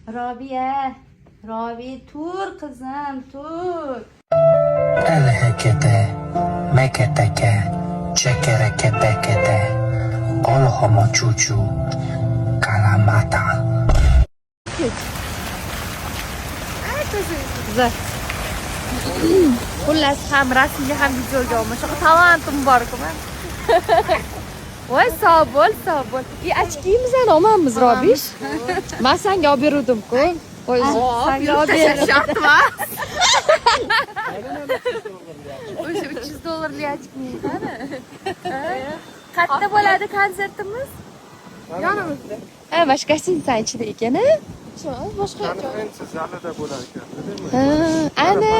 Robiya, Robi tur qizim, tur. Alhakata, makataka, chakarakata, olhomo chuchu, kalamata. Güzel. Xullas ham rasmga ham videoga olmoq. Shu talentim bor ku-man. Voy, sog' bo'l. Ochkimizni olamiz, Robish. Men senga olib berdim-ku. Voy, senga olib berdim. O'sha $300 ochkini qani? Qayerda bo'ladi konsertimiz? Yonimizda. Boshqa sinsan ichida ekan-a? Boshqa zalida bo'lar ekan. ana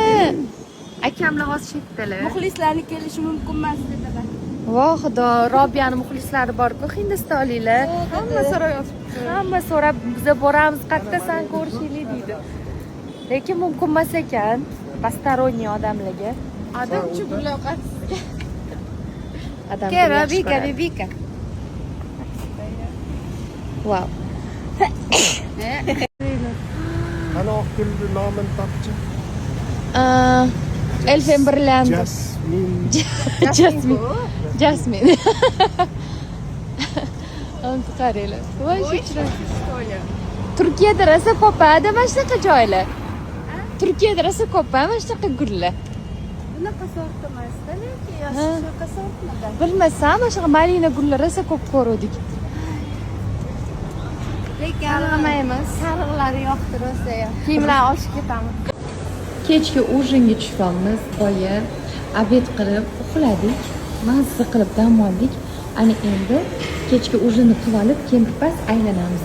akamlar hozir chetdalar. Muxlislarni kelishi mumkin emas dedilar. Voh xudo, Robiyani muxlislari bor-ku, hindistonliklar. Hamma so'rayapti. Hamma so'rab, biz boramiz, qayerdasan ko'rishaylik deydi. Lekin mumkin emas ekan, postoronniy odamlarga. Odamchi buloqat. Odam. Robika. Wow. Qani oq gulni nomini topchi. Elfenberland. Jasmine. Ant qaranglar. Voy chiroyli. Turkiyada rosa ko'p-da mana shunaqa joylar. Turkiyada rosa ko'p-a mana shunaqa gullar. Bunaqa sort emas-da, lekin yoshqa sortmada. Bilmasam, mana shunaqa malina gullar rosa ko'p ko'rdik. Lekin alg'amaymiz. Sariqlari yoqdi rosa. Kiyimlar olishga ketamiz. Kechki ujinga tushganmiz, boya obed qilib uxladik, mazza qilib dam oldik. Ana endi kechki ujinni qilib olib, keyin past aylanamiz.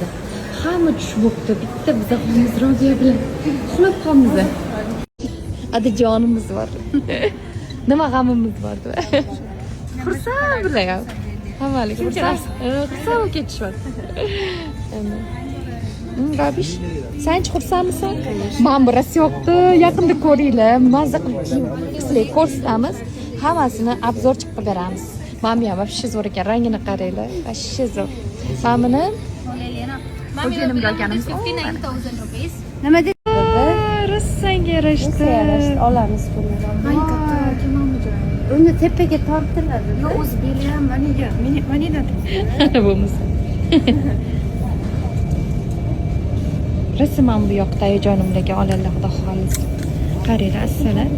Hamma tush bo'pti, bitta biz qilamiz Robiya bilan uxlab qolamiz. Adajonimiz bor. Nima g'amimiz bor-da. Xursand bilan. Hammalik xursand. Xursand ketishyapti. Robish, sen xursandmisan? Men bu yoqdi, yaqinda ko'ringlar, mazza qilib sizlarga ko'rsatamiz. Hammasini obzor chiqib beramiz. Mami ham вообще zo'r ekan, rangini qaranglar, вообще zo'r. Mamini xo'jayinimga olganimiz 59,000 rupees. Nima dedi? Rossanga yarashdi. Olamiz buni. Uni tepaga tortiladi. Yo, o'zi beraman, maniga. Bo'lmasa. Rasman bu yoqda jonimdagi olallar xudo xolis. Qaranglar, assalar.